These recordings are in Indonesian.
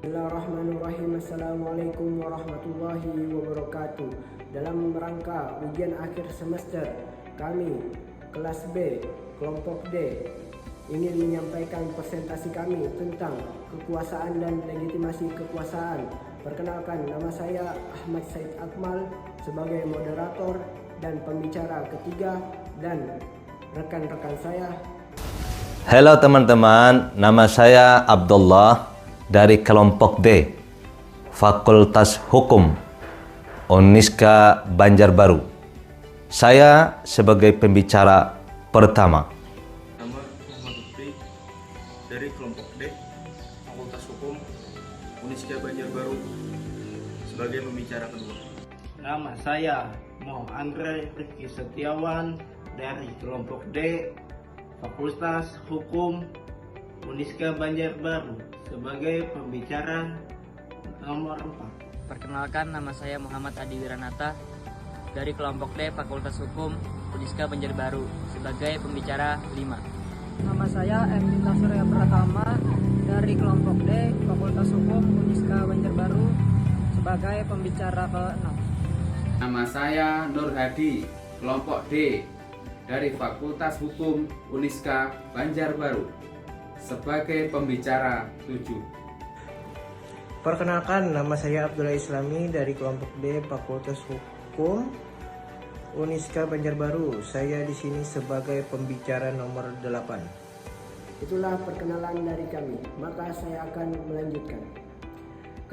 Bismillahirrahmanirrahim. Assalamualaikum warahmatullahi wabarakatuh. Dalam rangka ujian akhir semester, kami kelas B, kelompok D ingin menyampaikan presentasi kami tentang kekuasaan dan legitimasi kekuasaan. Perkenalkan, nama saya Ahmad Said Akmal sebagai moderator dan pembicara ketiga, dan rekan-rekan saya. Halo teman-teman, nama saya Abdullah dari kelompok D, Fakultas Hukum, Uniska Banjarbaru. Saya sebagai pembicara pertama. Nama Muhammad Lutfi dari kelompok D, Fakultas Hukum, Uniska Banjarbaru sebagai pembicara kedua. Nama saya Mo Andre Rifki Setiawan dari kelompok D, Fakultas Hukum, Uniska Banjarbaru sebagai pembicara nomor 4. Perkenalkan, nama saya Muhammad Adi Wiranata dari kelompok D, Fakultas Hukum, Uniska Banjarbaru sebagai pembicara 5. Nama saya Emita Surya Pratama dari kelompok D, Fakultas Hukum, Uniska Banjarbaru sebagai pembicara ke-6. Nama saya Nur Hadi, kelompok D dari Fakultas Hukum Uniska Banjarbaru sebagai pembicara 7. Perkenalkan, nama saya Abdullah Islami dari kelompok D, Fakultas Hukum, Uniska Banjarbaru. Saya di sini sebagai pembicara nomor 8. Itulah perkenalan dari kami, maka saya akan melanjutkan.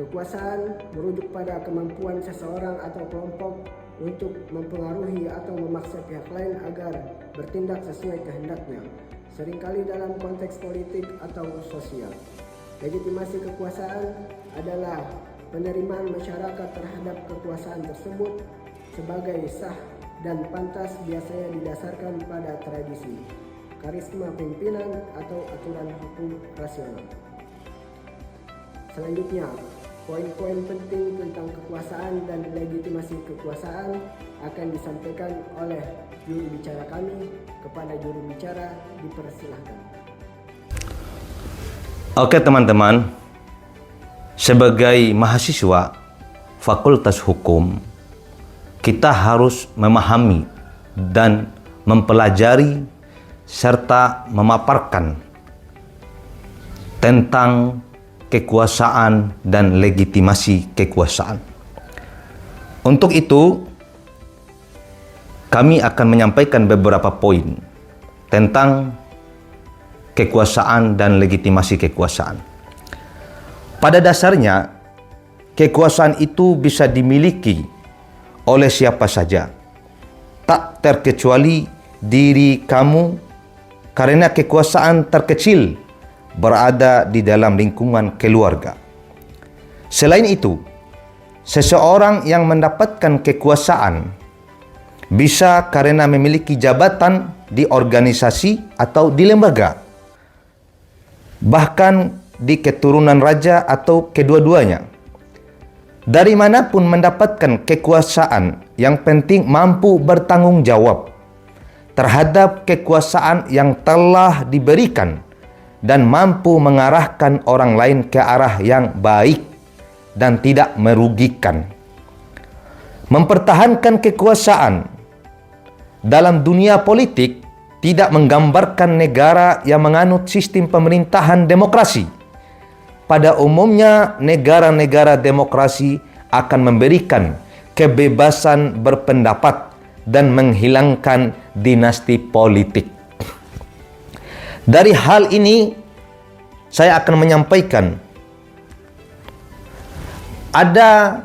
Kekuasaan merujuk pada kemampuan seseorang atau kelompok untuk mempengaruhi atau memaksa pihak lain agar bertindak sesuai kehendaknya, seringkali dalam konteks politik atau sosial. Legitimasi kekuasaan adalah penerimaan masyarakat terhadap kekuasaan tersebut sebagai sah dan pantas, biasanya didasarkan pada tradisi, karisma pimpinan, atau aturan hukum rasional. Selanjutnya, poin-poin penting tentang kekuasaan dan legitimasi kekuasaan akan disampaikan oleh juru bicara kami. Kepada juru bicara dipersilahkan. Oke teman-teman, sebagai mahasiswa Fakultas Hukum, kita harus memahami dan mempelajari serta memaparkan tentang kekuasaan dan legitimasi kekuasaan. Untuk itu, kami akan menyampaikan beberapa poin tentang kekuasaan dan legitimasi kekuasaan. Pada dasarnya, kekuasaan itu bisa dimiliki oleh siapa saja, tak terkecuali diri kamu, karena kekuasaan terkecil berada di dalam lingkungan keluarga. Selain itu, seseorang yang mendapatkan kekuasaan bisa karena memiliki jabatan di organisasi atau di lembaga, bahkan di keturunan raja atau kedua-duanya. Dari manapun mendapatkan kekuasaan, yang penting mampu bertanggung jawab terhadap kekuasaan yang telah diberikan dan mampu mengarahkan orang lain ke arah yang baik dan tidak merugikan. Mempertahankan kekuasaan dalam dunia politik tidak menggambarkan negara yang menganut sistem pemerintahan demokrasi. Pada umumnya, negara-negara demokrasi akan memberikan kebebasan berpendapat dan menghilangkan dinasti politik. Dari hal ini, saya akan menyampaikan ada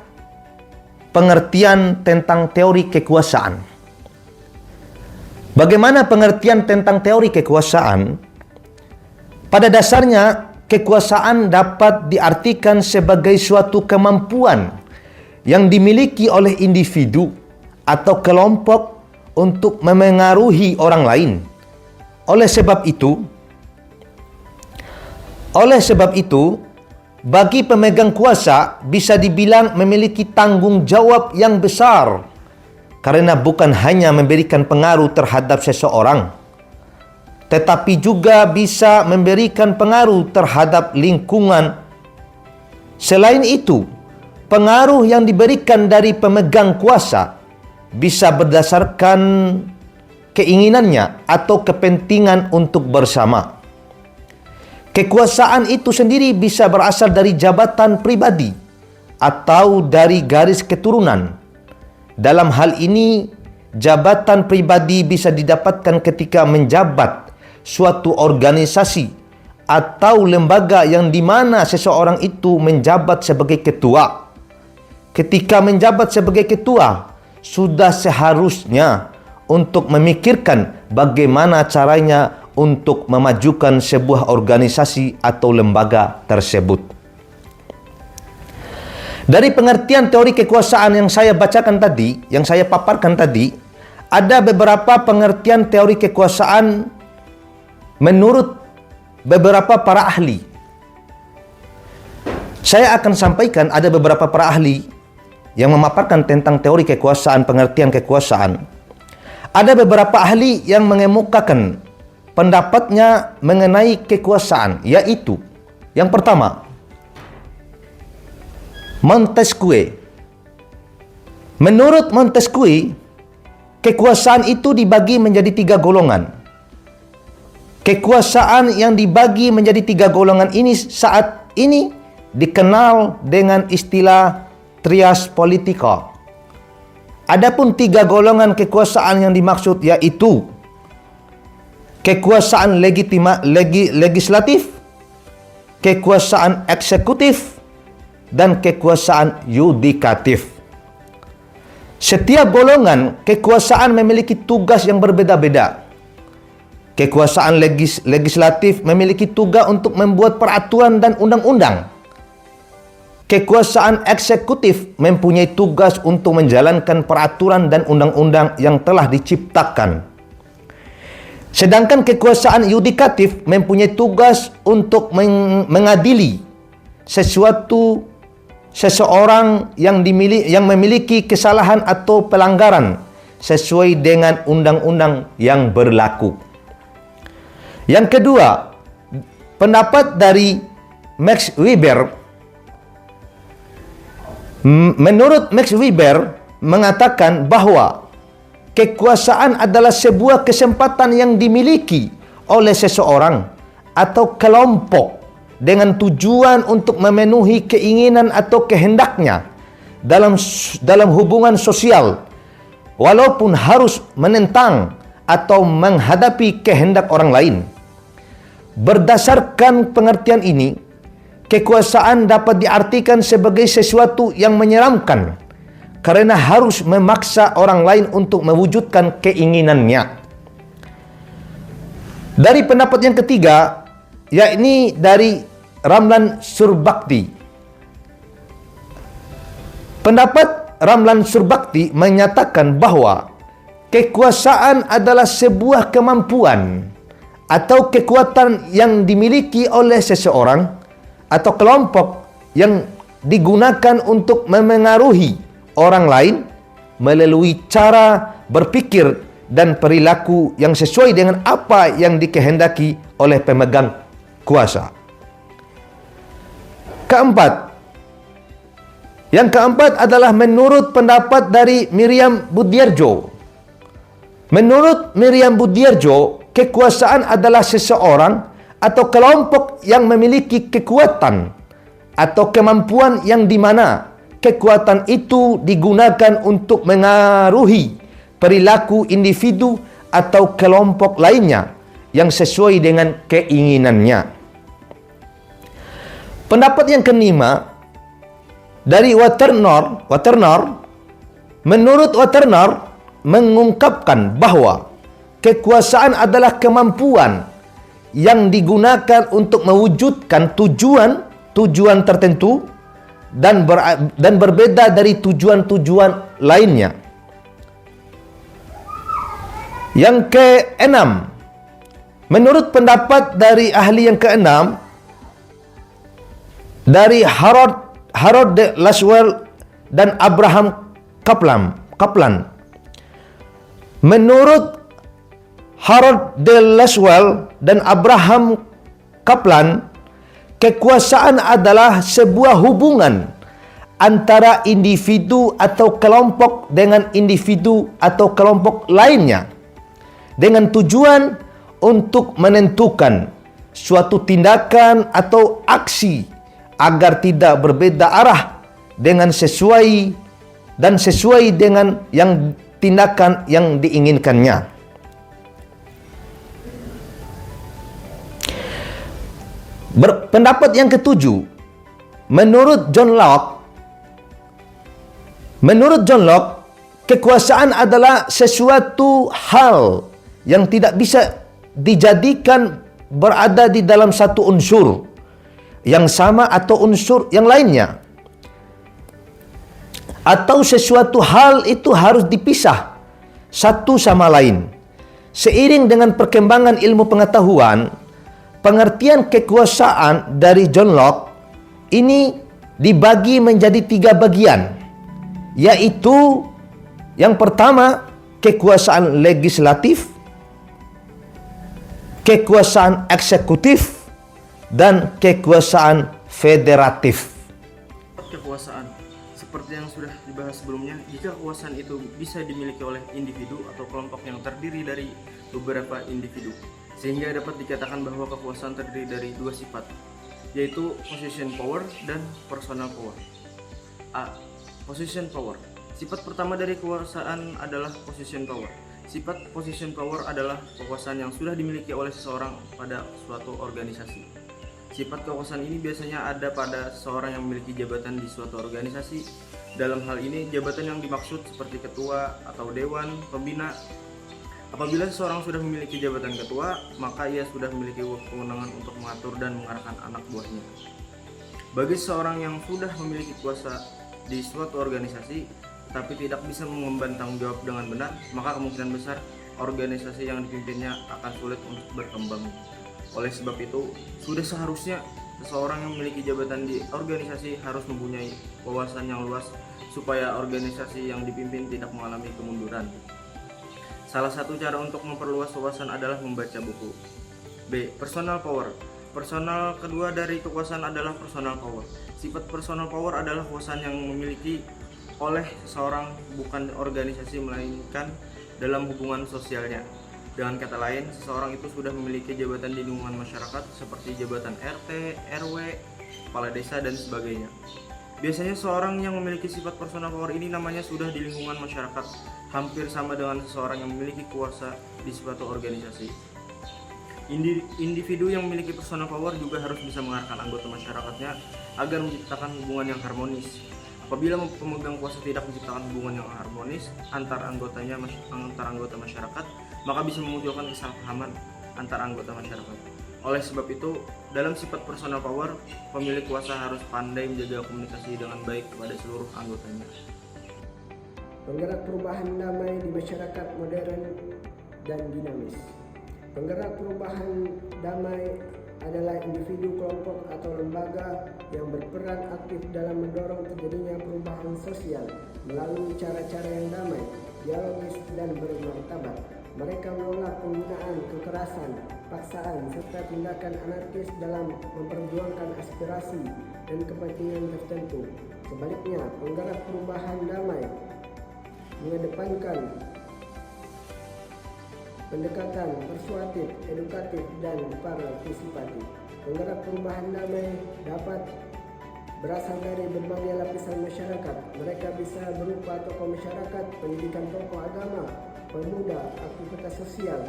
pengertian tentang teori kekuasaan. Bagaimana pengertian tentang teori kekuasaan? Pada dasarnya, kekuasaan dapat diartikan sebagai suatu kemampuan yang dimiliki oleh individu atau kelompok untuk memengaruhi orang lain. Oleh sebab itu, bagi pemegang kuasa bisa dibilang memiliki tanggung jawab yang besar, karena bukan hanya memberikan pengaruh terhadap seseorang, tetapi juga bisa memberikan pengaruh terhadap lingkungan Selain itu, pengaruh yang diberikan dari pemegang kuasa bisa berdasarkan keinginannya atau kepentingan untuk bersama. Kekuasaan itu sendiri bisa berasal dari jabatan pribadi atau dari garis keturunan. Dalam hal ini, jabatan pribadi bisa didapatkan ketika menjabat suatu organisasi atau lembaga yang di mana seseorang itu menjabat sebagai ketua. Ketika menjabat sebagai ketua, sudah seharusnya untuk memikirkan bagaimana caranya untuk memajukan sebuah organisasi atau lembaga tersebut. Dari pengertian teori kekuasaan yang saya bacakan tadi, yang saya paparkan tadi, ada beberapa pengertian teori kekuasaan menurut beberapa para ahli. Saya akan sampaikan ada beberapa para ahli yang memaparkan tentang teori kekuasaan, pengertian kekuasaan. Ada beberapa ahli yang mengemukakan pendapatnya mengenai kekuasaan, yaitu yang pertama, Montesquieu. Menurut Montesquieu, kekuasaan itu dibagi menjadi 3 golongan. Kekuasaan yang dibagi menjadi 3 golongan ini saat ini dikenal dengan istilah trias politika. Adapun 3 golongan kekuasaan yang dimaksud yaitu kekuasaan legislatif, kekuasaan eksekutif, dan kekuasaan yudikatif. Setiap golongan kekuasaan memiliki tugas yang berbeda-beda. Kekuasaan legislatif memiliki tugas untuk membuat peraturan dan undang-undang. Kekuasaan eksekutif mempunyai tugas untuk menjalankan peraturan dan undang-undang yang telah diciptakan. Sedangkan kekuasaan yudikatif mempunyai tugas untuk mengadili seseorang yang memiliki kesalahan atau pelanggaran sesuai dengan undang-undang yang berlaku. Yang kedua, pendapat dari Max Weber. Menurut Max Weber mengatakan bahwa kekuasaan adalah sebuah kesempatan yang dimiliki oleh seseorang atau kelompok dengan tujuan untuk memenuhi keinginan atau kehendaknya dalam hubungan sosial, walaupun harus menentang atau menghadapi kehendak orang lain. Berdasarkan pengertian ini, kekuasaan dapat diartikan sebagai sesuatu yang menyeramkan karena harus memaksa orang lain untuk mewujudkan keinginannya. Dari pendapat yang ketiga, yakni dari Ramlan Surbakti. Pendapat Ramlan Surbakti menyatakan bahwa kekuasaan adalah sebuah kemampuan atau kekuatan yang dimiliki oleh seseorang atau kelompok yang digunakan untuk memengaruhi orang lain melalui cara berpikir dan perilaku yang sesuai dengan apa yang dikehendaki oleh pemegang kuasa. Yang keempat adalah menurut pendapat dari Miriam Budiarjo. Menurut Miriam Budiarjo, kekuasaan adalah seseorang atau kelompok yang memiliki kekuatan atau kemampuan yang di mana kekuatan itu digunakan untuk mengaruhi perilaku individu atau kelompok lainnya yang sesuai dengan keinginannya. Pendapat yang kelima dari Waternoor. Menurut Waternoor mengungkapkan bahwa kekuasaan adalah kemampuan yang digunakan untuk mewujudkan tujuan tertentu dan berbeda dari tujuan-tujuan lainnya. Yang keenam, menurut pendapat dari ahli yang keenam dari Harold de Laswell dan Abraham Kaplan. Menurut Harold de Laswell dan Abraham Kaplan, kekuasaan adalah sebuah hubungan antara individu atau kelompok dengan individu atau kelompok lainnya dengan tujuan untuk menentukan suatu tindakan atau aksi agar tidak berbeda arah dengan sesuai dengan yang tindakan yang diinginkannya. Pendapat yang ketujuh, menurut John Locke, kekuasaan adalah sesuatu hal yang tidak bisa dijadikan berada di dalam satu unsur yang sama atau unsur yang lainnya, atau sesuatu hal itu harus dipisah satu sama lain. Seiring dengan perkembangan ilmu pengetahuan, pengertian kekuasaan dari John Locke ini dibagi menjadi 3 bagian, yaitu yang pertama kekuasaan legislatif, kekuasaan eksekutif, dan kekuasaan federatif. Kekuasaan seperti yang sudah dibahas sebelumnya, jika kekuasaan itu bisa dimiliki oleh individu atau kelompok yang terdiri dari beberapa individu, sehingga dapat dikatakan bahwa kekuasaan terdiri dari 2 sifat, yaitu position power dan personal power. A. Position power. Sifat pertama dari kekuasaan adalah position power. Sifat position power adalah kekuasaan yang sudah dimiliki oleh seseorang pada suatu organisasi. Sifat kekuasaan ini biasanya ada pada seseorang yang memiliki jabatan di suatu organisasi. Dalam hal ini, jabatan yang dimaksud seperti ketua atau dewan pembina. Apabila seseorang sudah memiliki jabatan ketua, maka ia sudah memiliki kewenangan untuk mengatur dan mengarahkan anak buahnya. Bagi seseorang yang sudah memiliki kuasa di suatu organisasi, tapi tidak bisa mengemban tanggung jawab dengan benar, maka kemungkinan besar organisasi yang dipimpinnya akan sulit untuk berkembang. Oleh sebab itu, sudah seharusnya seseorang yang memiliki jabatan di organisasi harus mempunyai wawasan yang luas supaya organisasi yang dipimpin tidak mengalami kemunduran. Salah satu cara untuk memperluas wawasan adalah membaca buku. B. Personal power. Personal kedua dari kekuasaan adalah personal power. Sifat personal power adalah kekuasaan yang memiliki oleh seseorang, bukan organisasi, melainkan dalam hubungan sosialnya. Dengan kata lain, seseorang itu sudah memiliki jabatan di lingkungan masyarakat seperti jabatan RT, RW, kepala desa, dan sebagainya. Biasanya seseorang yang memiliki sifat personal power ini namanya sudah di lingkungan masyarakat, hampir sama dengan seseorang yang memiliki kuasa di suatu organisasi. Individu yang memiliki personal power juga harus bisa mengarahkan anggota masyarakatnya agar menciptakan hubungan yang harmonis. Apabila pemegang kuasa tidak menciptakan hubungan yang harmonis antar anggota masyarakat, maka bisa memunculkan kesalahpahaman antar anggota masyarakat. Oleh sebab itu, dalam sifat personal power, pemilik kuasa harus pandai menjaga komunikasi dengan baik kepada seluruh anggotanya. Penggerak perubahan damai di masyarakat modern dan dinamis. Penggerak perubahan damai adalah individu, kelompok, atau lembaga yang berperan aktif dalam mendorong terjadinya perubahan sosial melalui cara-cara yang damai, dialogis, dan bermartabat. Mereka menolak penggunaan kekerasan, paksaan, serta tindakan anarkis dalam memperjuangkan aspirasi dan kepentingan tertentu. Sebaliknya, penggerak perubahan damai mengedepankan pendekatan persuasif, edukatif, dan partisipatif. Penggerak perubahan damai dapat berasal dari berbagai lapisan masyarakat. Mereka bisa berupa tokoh masyarakat, pendidikan, tokoh agama, pemuda, aktivitas sosial,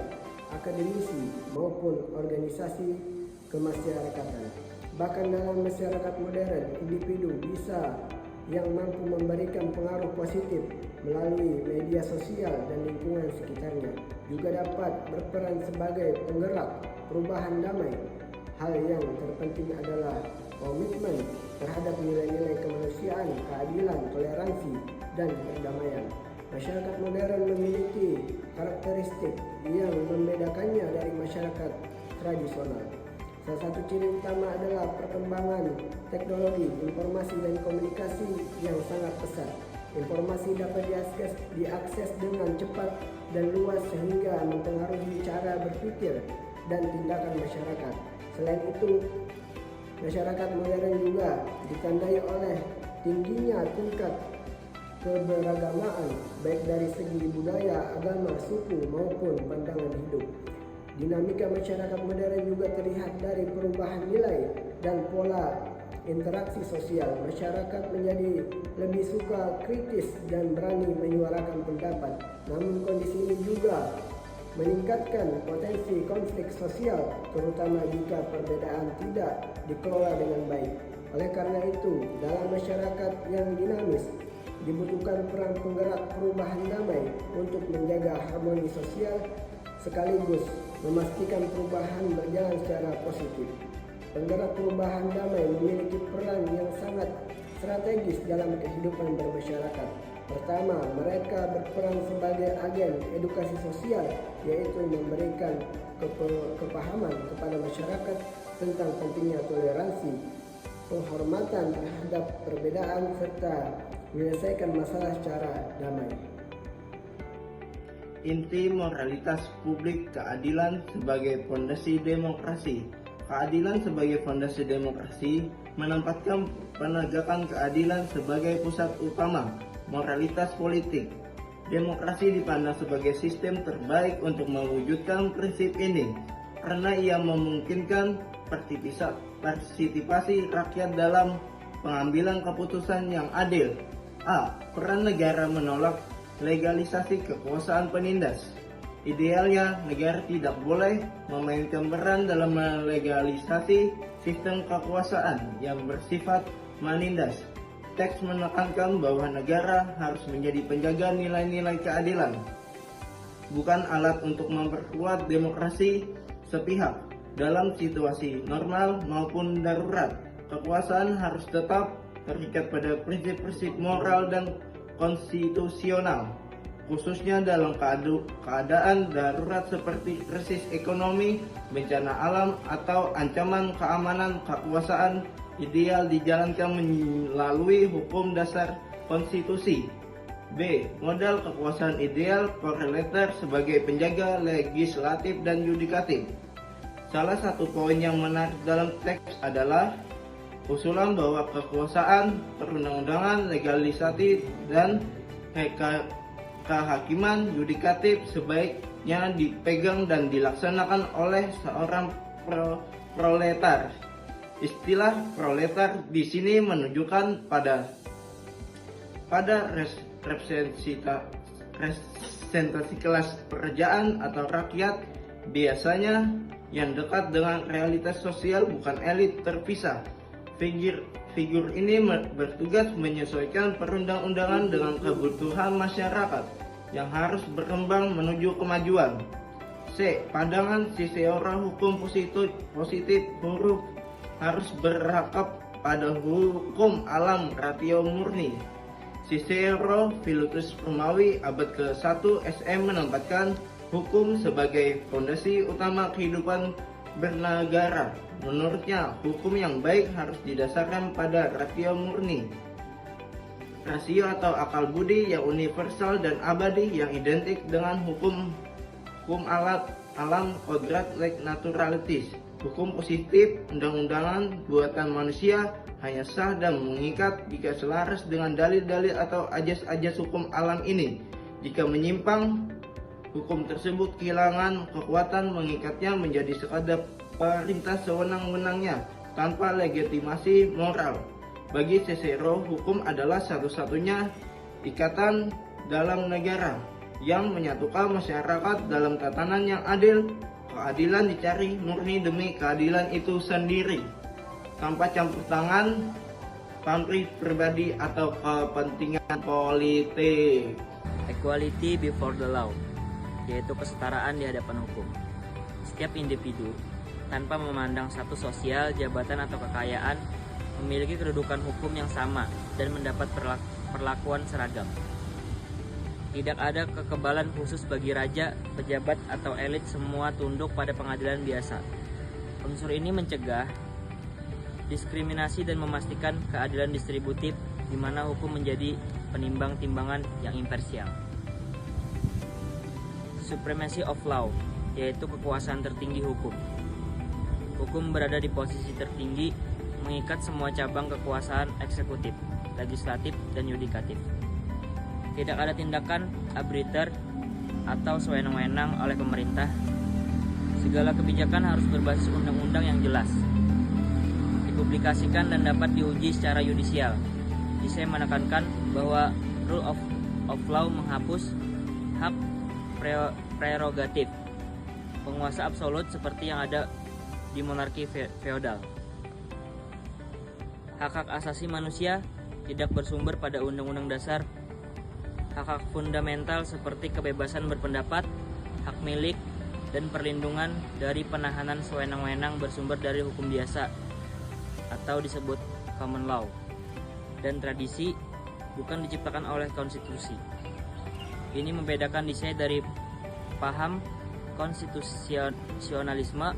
akademisi, maupun organisasi kemasyarakatan. Bahkan dalam masyarakat modern, individu bisa yang mampu memberikan pengaruh positif melalui media sosial dan lingkungan sekitarnya juga dapat berperan sebagai penggerak perubahan damai. Hal yang terpenting adalah komitmen terhadap nilai-nilai kemanusiaan, keadilan, toleransi, dan perdamaian. Masyarakat modern memiliki karakteristik yang membedakannya dari masyarakat tradisional. Salah satu ciri utama adalah perkembangan teknologi, informasi, dan komunikasi yang sangat pesat. Informasi dapat diakses dengan cepat dan luas sehingga mempengaruhi cara berpikir dan tindakan masyarakat. Selain itu, Masyarakat modern juga ditandai oleh tingginya tingkat keberagamaan baik dari segi budaya, agama, suku maupun pandangan hidup. Dinamika masyarakat modern juga terlihat dari perubahan nilai dan pola interaksi sosial. Masyarakat menjadi lebih suka kritis dan berani menyuarakan pendapat. Namun kondisi ini juga meningkatkan potensi konflik sosial, terutama jika perbedaan tidak dikelola dengan baik. Oleh karena itu, dalam masyarakat yang dinamis, dibutuhkan peran penggerak perubahan damai untuk menjaga harmoni sosial sekaligus memastikan perubahan berjalan secara positif. Penggerak perubahan damai memiliki peran yang sangat strategis dalam kehidupan bermasyarakat. Pertama, mereka berperan sebagai agen edukasi sosial, yaitu memberikan kepahaman kepada masyarakat tentang pentingnya toleransi, penghormatan terhadap perbedaan, serta menyelesaikan masalah secara damai. Inti moralitas publik keadilan sebagai fondasi demokrasi. Keadilan sebagai fondasi demokrasi menempatkan penegakan keadilan sebagai pusat utama moralitas politik. Demokrasi dipandang sebagai sistem terbaik untuk mewujudkan prinsip ini karena ia memungkinkan partisipasi rakyat dalam pengambilan keputusan yang adil. A. Peran negara menolak legalisasi kekuasaan penindas. Idealnya, negara tidak boleh memainkan peran dalam melegalisasi sistem kekuasaan yang bersifat menindas. Teks menekankan bahwa negara harus menjadi penjaga nilai-nilai keadilan, bukan alat untuk memperkuat demokrasi sepihak. Dalam situasi normal maupun darurat, kekuasaan harus tetap terikat pada prinsip-prinsip moral dan konstitusional, khususnya dalam keadaan darurat seperti krisis ekonomi, bencana alam, atau ancaman keamanan. Kekuasaan ideal dijalankan melalui hukum dasar konstitusi. B. Modal kekuasaan ideal korelator sebagai penjaga legislatif dan yudikatif. Salah satu poin yang menarik dalam teks adalah usulan bahwa kekuasaan perundang-undangan, legislatif, dan kehakiman yudikatif sebaiknya dipegang dan dilaksanakan oleh seorang proletar. Istilah proletar di sini menunjukkan pada representasi kelas pekerjaan atau rakyat, biasanya yang dekat dengan realitas sosial, bukan elit terpisah. Figur ini bertugas menyesuaikan perundang-undangan dengan kebutuhan masyarakat yang harus berkembang menuju kemajuan. C. Pandangan Cicero hukum positif huruf harus berakap pada hukum alam ratio murni. Cicero, filosuf Romawi abad ke-1 SM, menempatkan hukum sebagai fondasi utama kehidupan bernegara. Menurutnya, hukum yang baik harus didasarkan pada rasio murni. Rasio atau akal budi yang universal dan abadi yang identik dengan hukum alam kodrat like naturalities. Hukum positif undang-undangan buatan manusia hanya sah dan mengikat jika selaras dengan dalil-dalil atau ajas-ajas hukum alam ini. Jika menyimpang, hukum tersebut kehilangan kekuatan mengikatnya menjadi sekadar perintah sewenang-wenangnya tanpa legitimasi moral. Bagi Cicero, hukum adalah satu-satunya ikatan dalam negara yang menyatukan masyarakat dalam tatanan yang adil. Keadilan dicari murni demi keadilan itu sendiri, tanpa campur tangan pamrih pribadi atau kepentingan politik. Equality before the law, yaitu kesetaraan di hadapan hukum. Setiap individu, tanpa memandang status sosial, jabatan, atau kekayaan, memiliki kedudukan hukum yang sama dan mendapat perlakuan seragam. Tidak ada kekebalan khusus bagi raja, pejabat, atau elit, semua tunduk pada pengadilan biasa. Unsur ini mencegah diskriminasi dan memastikan keadilan distributif, di mana hukum menjadi penimbang timbangan yang imparsial. Supremacy of law, yaitu kekuasaan tertinggi hukum. Hukum berada di posisi tertinggi mengikat semua cabang kekuasaan eksekutif, legislatif, dan yudikatif. Tidak ada tindakan arbitrary atau sewenang-wenang oleh pemerintah. Segala kebijakan harus berbasis undang-undang yang jelas, dipublikasikan dan dapat diuji secara yudisial. Saya menekankan bahwa rule of law menghapus hak prerogatif penguasa absolut seperti yang ada di monarki feodal. Hak-hak asasi manusia tidak bersumber pada Undang-Undang Dasar. Hak-hak fundamental seperti kebebasan berpendapat, hak milik, dan perlindungan dari penahanan sewenang-wenang bersumber dari hukum biasa atau disebut common law dan tradisi, bukan diciptakan oleh konstitusi. Ini membedakan Disey dari paham konstitusionalisme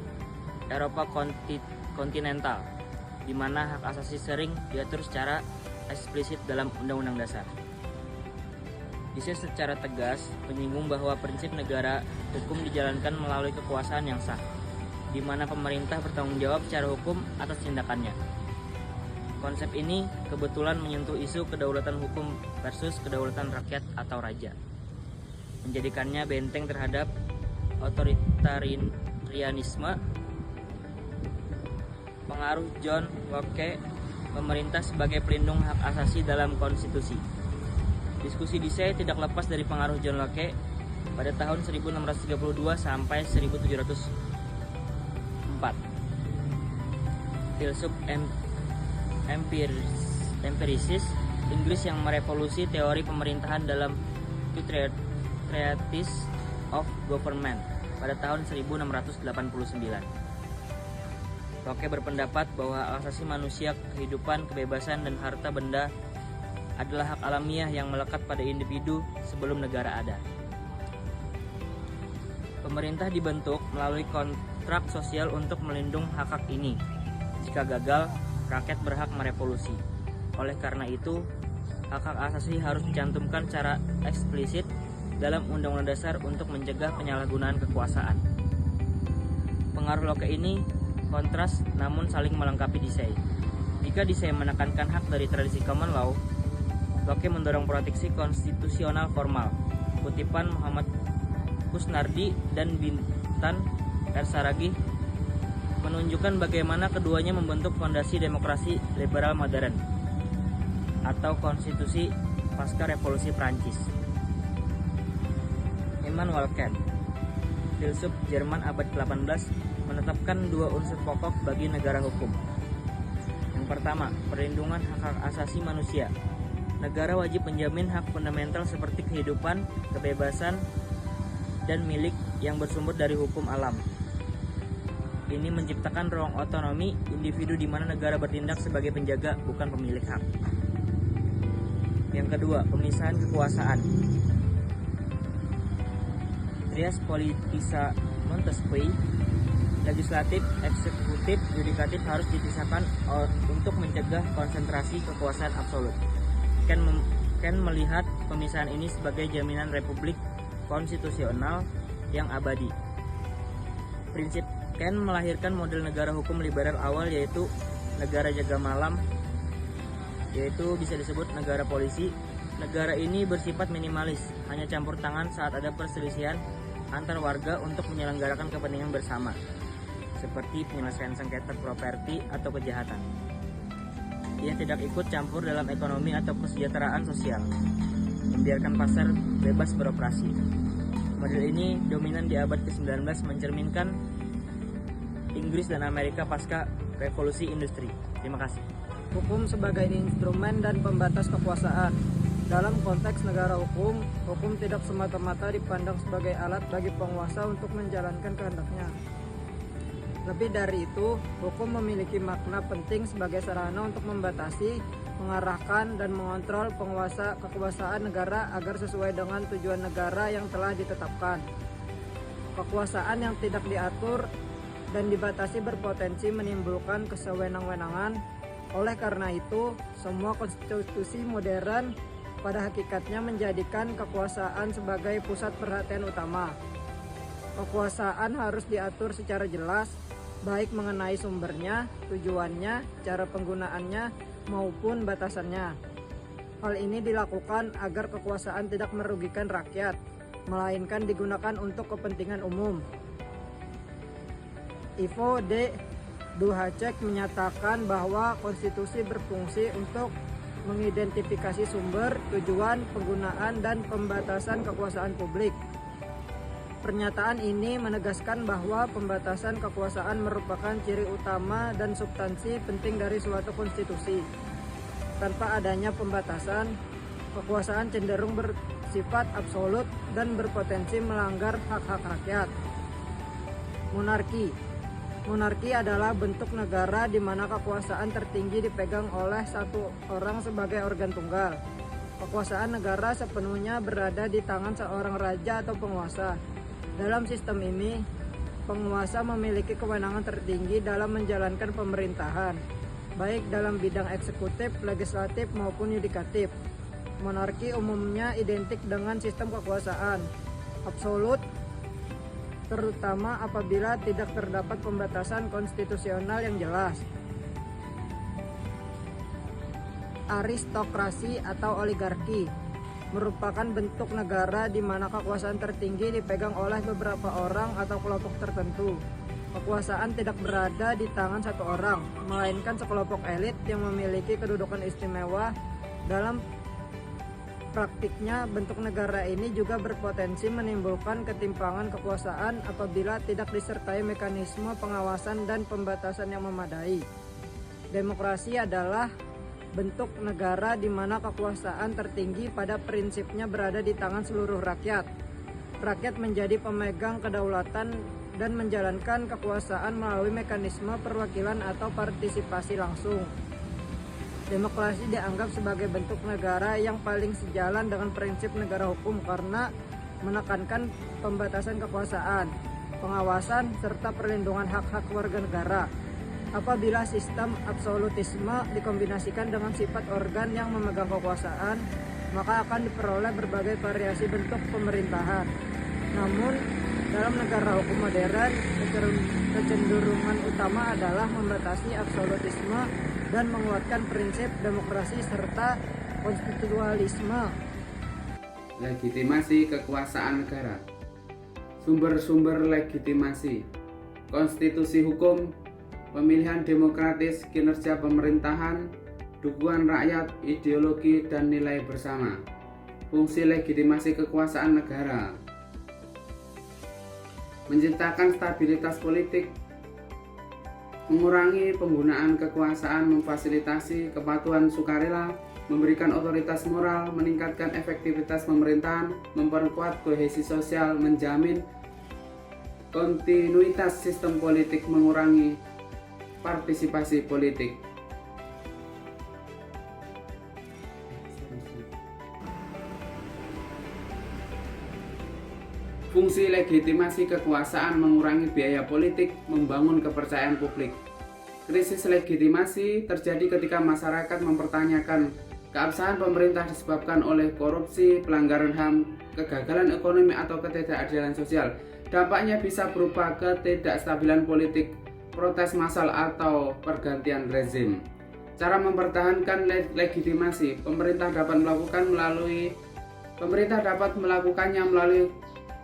Eropa kontinental, di mana hak asasi sering diatur secara eksplisit dalam Undang-Undang Dasar. Disey secara tegas menyinggung bahwa prinsip negara hukum dijalankan melalui kekuasaan yang sah, di mana pemerintah bertanggung jawab secara hukum atas tindakannya. Konsep ini kebetulan menyentuh isu kedaulatan hukum versus kedaulatan rakyat atau raja, menjadikannya benteng terhadap otoritarianisme. Pengaruh John Locke, pemerintah sebagai pelindung hak asasi dalam konstitusi. Diskusi Disey tidak lepas dari pengaruh John Locke pada tahun 1632 sampai 1704. Filsuf empirisis Inggris yang merevolusi teori pemerintahan dalam Treatise of Government pada tahun 1689. Locke berpendapat bahwa hak asasi manusia, kehidupan, kebebasan, dan harta benda adalah hak alamiah yang melekat pada individu sebelum negara ada. Pemerintah dibentuk melalui kontrak sosial untuk melindungi hak-hak ini. Jika gagal, rakyat berhak merevolusi. Oleh karena itu, hak-hak asasi harus dicantumkan secara eksplisit dalam Undang-Undang Dasar untuk mencegah penyalahgunaan kekuasaan. Pengaruh Locke ini kontras namun saling melengkapi Disey. Jika Disey menekankan hak dari tradisi common law, Locke mendorong proteksi konstitusional formal. Kutipan Muhammad Kusnardi dan Bintan Ersaragih menunjukkan bagaimana keduanya membentuk fondasi demokrasi liberal modern atau konstitusi pasca revolusi Prancis. Immanuel Kant, filsuf Jerman abad ke-18, menetapkan dua unsur pokok bagi negara hukum. Yang pertama, perlindungan hak-hak asasi manusia. Negara wajib menjamin hak fundamental seperti kehidupan, kebebasan, dan milik yang bersumber dari hukum alam. Ini menciptakan ruang otonomi individu di mana negara bertindak sebagai penjaga, bukan pemilik hak. Yang kedua, pemisahan kekuasaan. Trias politica Montesquieu, legislatif, eksekutif, yudikatif harus dipisahkan untuk mencegah konsentrasi kekuasaan absolut. Kant melihat pemisahan ini sebagai jaminan republik konstitusional yang abadi. Prinsip Kant melahirkan model negara hukum liberal awal, yaitu negara jaga malam, yaitu bisa disebut negara polisi. Negara ini bersifat minimalis, hanya campur tangan saat ada perselisihan antar warga untuk menyelenggarakan kepentingan bersama, seperti penyelesaian sengketa properti atau kejahatan. Ia tidak ikut campur dalam ekonomi atau kesejahteraan sosial, membiarkan pasar bebas beroperasi. Model ini dominan di abad ke-19, mencerminkan Inggris dan Amerika pasca revolusi industri. Terima kasih. Hukum sebagai instrumen dan pembatas kekuasaan. Dalam konteks negara hukum, hukum tidak semata-mata dipandang sebagai alat bagi penguasa untuk menjalankan kehendaknya. Lebih dari itu, hukum memiliki makna penting sebagai sarana untuk membatasi, mengarahkan, dan mengontrol kekuasaan negara agar sesuai dengan tujuan negara yang telah ditetapkan. Kekuasaan yang tidak diatur dan dibatasi berpotensi menimbulkan kesewenang-wenangan. Oleh karena itu, semua konstitusi modern pada hakikatnya menjadikan kekuasaan sebagai pusat perhatian utama. Kekuasaan harus diatur secara jelas, baik mengenai sumbernya, tujuannya, cara penggunaannya, maupun batasannya. Hal ini dilakukan agar kekuasaan tidak merugikan rakyat, melainkan digunakan untuk kepentingan umum. Ivo D. Duhacek menyatakan bahwa konstitusi berfungsi untuk mengidentifikasi sumber, tujuan, penggunaan, dan pembatasan kekuasaan publik. Pernyataan ini menegaskan bahwa pembatasan kekuasaan merupakan ciri utama dan substansi penting dari suatu konstitusi. Tanpa adanya pembatasan, kekuasaan cenderung bersifat absolut dan berpotensi melanggar hak-hak rakyat. Monarki adalah bentuk negara di mana kekuasaan tertinggi dipegang oleh satu orang sebagai organ tunggal. Kekuasaan negara sepenuhnya berada di tangan seorang raja atau penguasa. Dalam sistem ini, penguasa memiliki kewenangan tertinggi dalam menjalankan pemerintahan, baik dalam bidang eksekutif, legislatif, maupun yudikatif. Monarki umumnya identik dengan sistem kekuasaan absolut, terutama apabila tidak terdapat pembatasan konstitusional yang jelas. Aristokrasi atau oligarki merupakan bentuk negara di mana kekuasaan tertinggi dipegang oleh beberapa orang atau kelompok tertentu. Kekuasaan tidak berada di tangan satu orang, melainkan sekelompok elit yang memiliki kedudukan istimewa. Dalam praktiknya, bentuk negara ini juga berpotensi menimbulkan ketimpangan kekuasaan apabila tidak disertai mekanisme pengawasan dan pembatasan yang memadai. Demokrasi adalah bentuk negara di mana kekuasaan tertinggi pada prinsipnya berada di tangan seluruh rakyat. Rakyat menjadi pemegang kedaulatan dan menjalankan kekuasaan melalui mekanisme perwakilan atau partisipasi langsung. Demokrasi dianggap sebagai bentuk negara yang paling sejalan dengan prinsip negara hukum karena menekankan pembatasan kekuasaan, pengawasan, serta perlindungan hak-hak warga negara. Apabila sistem absolutisme dikombinasikan dengan sifat organ yang memegang kekuasaan, maka akan diperoleh berbagai variasi bentuk pemerintahan. Namun, dalam negara hukum modern, kecenderungan utama adalah membatasi absolutisme dan menguatkan prinsip demokrasi serta konstitusionalisme. Legitimasi kekuasaan negara. Sumber-sumber legitimasi: konstitusi hukum, pemilihan demokratis, kinerja pemerintahan, dukungan rakyat, ideologi, dan nilai bersama. Fungsi legitimasi kekuasaan negara: menciptakan stabilitas politik, mengurangi penggunaan kekuasaan, memfasilitasi kepatuhan sukarela, memberikan otoritas moral, meningkatkan efektivitas pemerintahan, memperkuat kohesi sosial, menjamin kontinuitas sistem politik, mengurangi partisipasi politik. Fungsi legitimasi kekuasaan: mengurangi biaya politik, membangun kepercayaan publik. Krisis legitimasi terjadi ketika masyarakat mempertanyakan keabsahan pemerintah disebabkan oleh korupsi, pelanggaran HAM, kegagalan ekonomi, atau ketidakadilan sosial. Dampaknya bisa berupa ketidakstabilan politik, protes massal, atau pergantian rezim. Cara mempertahankan legitimasi: pemerintah dapat melakukannya melalui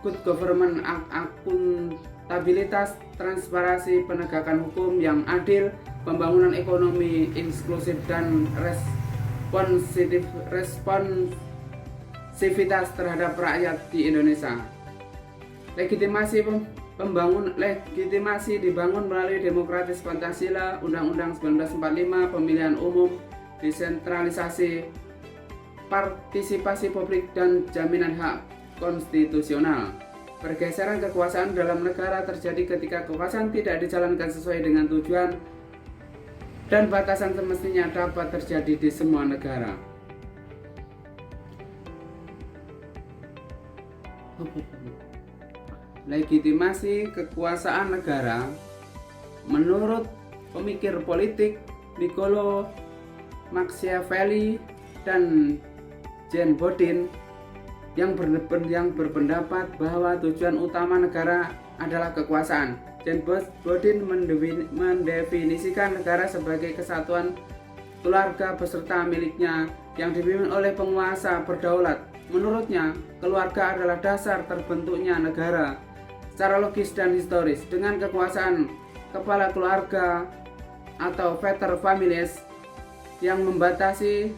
good government, akuntabilitas, transparansi, penegakan hukum yang adil, pembangunan ekonomi inklusif, dan responsivitas terhadap rakyat di Indonesia. Legitimasi dibangun melalui demokratis Pancasila, Undang-Undang 1945, pemilihan umum, desentralisasi, partisipasi publik, dan jaminan hak konstitusional. Pergeseran kekuasaan dalam negara terjadi ketika kekuasaan tidak dijalankan sesuai dengan tujuan dan batasan semestinya dapat terjadi di semua negara. Legitimasi kekuasaan negara menurut pemikir politik Niccolo Machiavelli dan Jean Bodin yang berpendapat bahwa tujuan utama negara adalah kekuasaan. Jane Bodin mendefinisikan negara sebagai kesatuan keluarga beserta miliknya yang dipimpin oleh penguasa berdaulat. Menurutnya, keluarga adalah dasar terbentuknya negara secara logis dan historis. Dengan kekuasaan kepala keluarga atau pater familias yang membatasi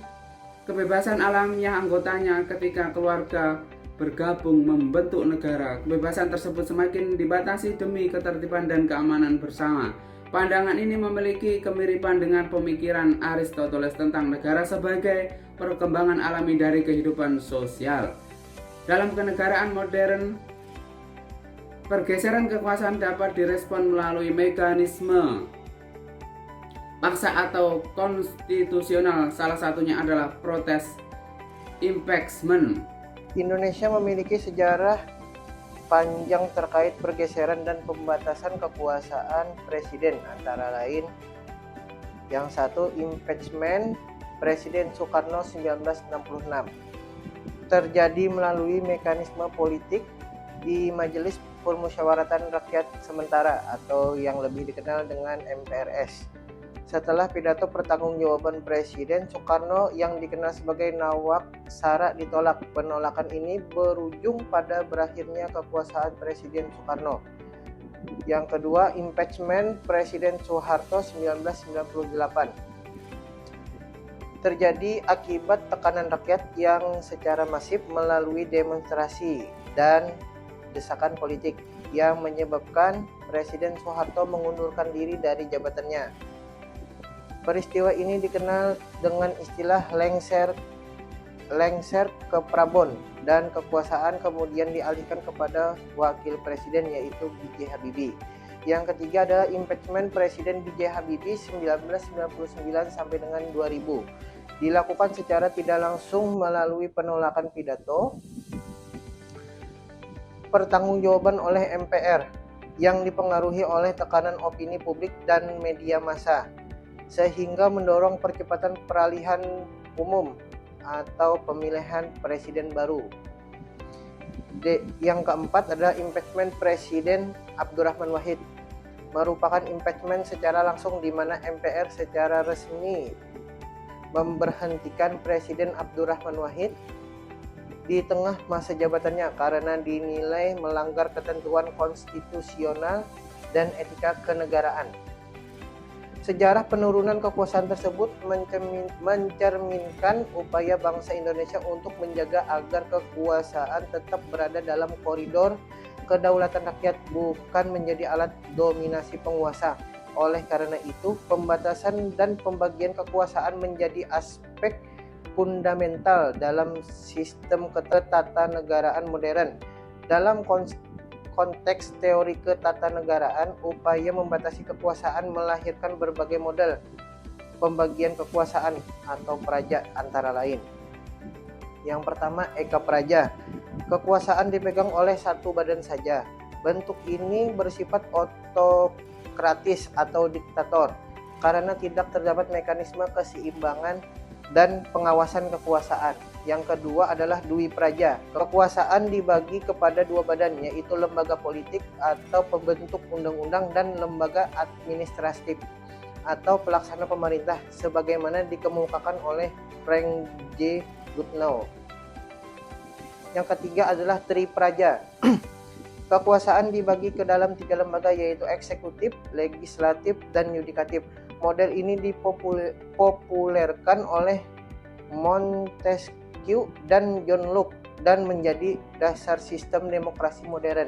kebebasan alamiah anggotanya ketika keluarga bergabung membentuk negara. Kebebasan tersebut semakin dibatasi demi ketertiban dan keamanan bersama. Pandangan ini memiliki kemiripan dengan pemikiran Aristoteles tentang negara sebagai perkembangan alami dari kehidupan sosial. Dalam kenegaraan modern, pergeseran kekuasaan dapat direspon melalui mekanisme paksa atau konstitusional. Salah satunya adalah protes impeachment. Indonesia memiliki sejarah panjang terkait pergeseran dan pembatasan kekuasaan presiden, antara lain yang satu, impeachment Presiden Soekarno 1966 terjadi melalui mekanisme politik di Majelis Permusyawaratan Rakyat Sementara atau yang lebih dikenal dengan MPRS. Setelah pidato pertanggungjawaban Presiden Soekarno yang dikenal sebagai Nawak Sara ditolak, penolakan ini berujung pada berakhirnya kekuasaan Presiden Soekarno. Yang kedua, impeachment Presiden Soeharto 1998 terjadi akibat tekanan rakyat yang secara masif melalui demonstrasi dan desakan politik yang menyebabkan Presiden Soeharto mengundurkan diri dari jabatannya. Peristiwa ini dikenal dengan istilah lengser ke Prabon, dan kekuasaan kemudian dialihkan kepada wakil presiden yaitu B.J. Habibie. Yang ketiga adalah impeachment Presiden B.J. Habibie 1999 sampai dengan 2000. Dilakukan secara tidak langsung melalui penolakan pidato pertanggungjawaban oleh MPR yang dipengaruhi oleh tekanan opini publik dan media massa, sehingga mendorong percepatan peralihan umum atau pemilihan presiden baru. Yang keempat adalah impeachment Presiden Abdurrahman Wahid, merupakan impeachment secara langsung di mana MPR secara resmi memberhentikan Presiden Abdurrahman Wahid di tengah masa jabatannya karena dinilai melanggar ketentuan konstitusional dan etika kenegaraan. Sejarah penurunan kekuasaan tersebut mencerminkan upaya bangsa Indonesia untuk menjaga agar kekuasaan tetap berada dalam koridor kedaulatan rakyat, bukan menjadi alat dominasi penguasa. Oleh karena itu, pembatasan dan pembagian kekuasaan menjadi aspek fundamental dalam sistem ketatanegaraan modern. Dalam konteks teori ketatanegaraan, upaya membatasi kekuasaan melahirkan berbagai model pembagian kekuasaan atau praja, antara lain. Yang pertama, eka praja. Kekuasaan dipegang oleh satu badan saja. Bentuk ini bersifat otokratis atau diktator karena tidak terdapat mekanisme keseimbangan dan pengawasan kekuasaan. Yang kedua adalah dwi praja. Kekuasaan dibagi kepada dua badan, yaitu lembaga politik atau pembentuk undang-undang dan lembaga administratif atau pelaksana pemerintah, sebagaimana dikemukakan oleh Frank J. Goodnow. Yang ketiga adalah tripraja. Kekuasaan dibagi ke dalam tiga lembaga, yaitu eksekutif, legislatif, dan yudikatif. Model ini dipopulerkan oleh Montesquieu dan John Locke dan menjadi dasar sistem demokrasi modern.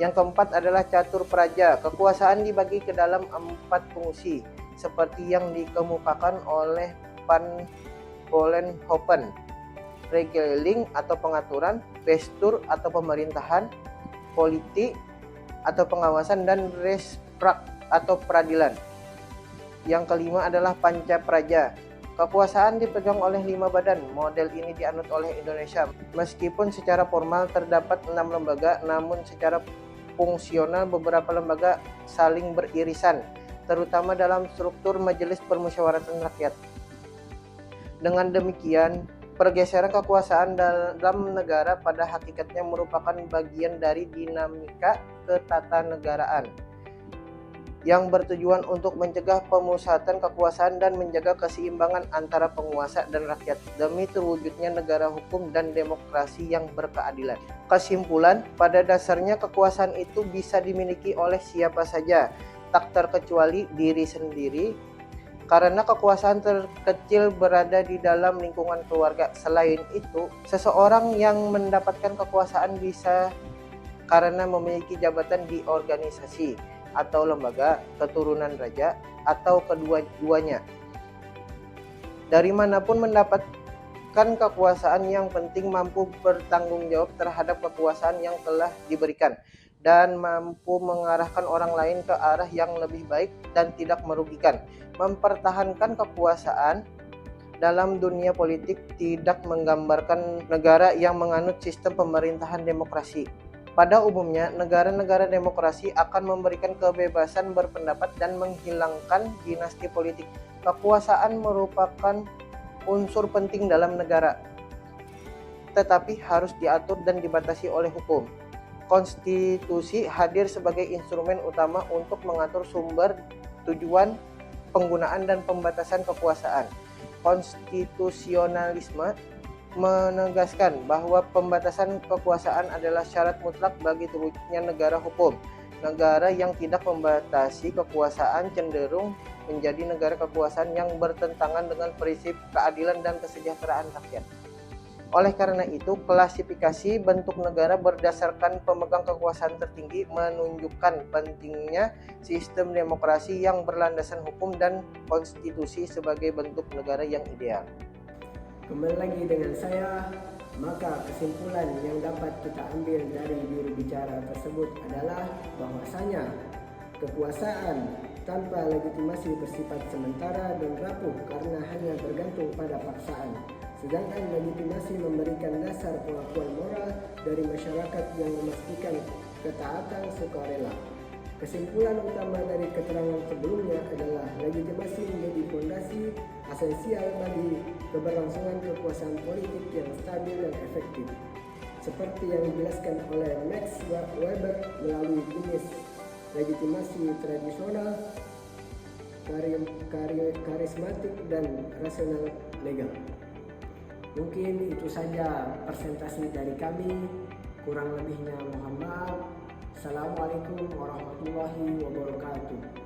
Yang keempat adalah catur praja. Kekuasaan dibagi ke dalam 4 fungsi seperti yang dikemukakan oleh Van Vollenhoven: regeling atau pengaturan, gestur atau pemerintahan, politik atau pengawasan, dan resprak atau peradilan. Yang kelima adalah panca praja. Kekuasaan dipegang oleh 5 badan. Model ini dianut oleh Indonesia. Meskipun secara formal terdapat 6 lembaga, namun secara fungsional beberapa lembaga saling beririsan, terutama dalam struktur Majelis Permusyawaratan Rakyat. Dengan demikian, pergeseran kekuasaan dalam negara pada hakikatnya merupakan bagian dari dinamika ketatanegaraan. yang bertujuan untuk mencegah pemusatan kekuasaan dan menjaga keseimbangan antara penguasa dan rakyat demi terwujudnya negara hukum dan demokrasi yang berkeadilan. Kesimpulan, pada dasarnya kekuasaan itu bisa dimiliki oleh siapa saja, tak terkecuali diri sendiri, karena kekuasaan terkecil berada di dalam lingkungan keluarga. Selain itu, seseorang yang mendapatkan kekuasaan bisa karena memiliki jabatan di organisasi atau lembaga, keturunan raja, atau kedua-duanya. Dari manapun mendapatkan kekuasaan, yang penting mampu bertanggung jawab terhadap kekuasaan yang telah diberikan dan mampu mengarahkan orang lain ke arah yang lebih baik dan tidak merugikan. Mempertahankan kekuasaan dalam dunia politik tidak menggambarkan negara yang menganut sistem pemerintahan demokrasi. Pada umumnya, negara-negara demokrasi akan memberikan kebebasan berpendapat dan menghilangkan dinasti politik. Kekuasaan merupakan unsur penting dalam negara, tetapi harus diatur dan dibatasi oleh hukum. Konstitusi hadir sebagai instrumen utama untuk mengatur sumber, tujuan, penggunaan, dan pembatasan kekuasaan. Konstitusionalisme menegaskan bahwa pembatasan kekuasaan adalah syarat mutlak bagi terwujudnya negara hukum. Negara yang tidak membatasi kekuasaan cenderung menjadi negara kekuasaan yang bertentangan dengan prinsip keadilan dan kesejahteraan rakyat. Oleh karena itu, klasifikasi bentuk negara berdasarkan pemegang kekuasaan tertinggi menunjukkan pentingnya sistem demokrasi yang berlandasan hukum dan konstitusi sebagai bentuk negara yang ideal. Kembali lagi dengan saya, maka kesimpulan yang dapat kita ambil dari juru bicara tersebut adalah bahwasanya kekuasaan tanpa legitimasi bersifat sementara dan rapuh karena hanya bergantung pada paksaan. Sedangkan legitimasi memberikan dasar pengakuan moral dari masyarakat yang memastikan ketaatan sukarela. Kesimpulan utama dari keterangan sebelumnya adalah legitimasi menjadi fondasi esensial bagi keberlangsungan kekuasaan politik yang stabil dan efektif. Seperti yang dijelaskan oleh Max Weber melalui jenis legitimasi tradisional, karismatik, dan rasional legal. Mungkin itu saja presentasi dari kami. Kurang lebihnya mohon maaf. Assalamualaikum warahmatullahi wabarakatuh.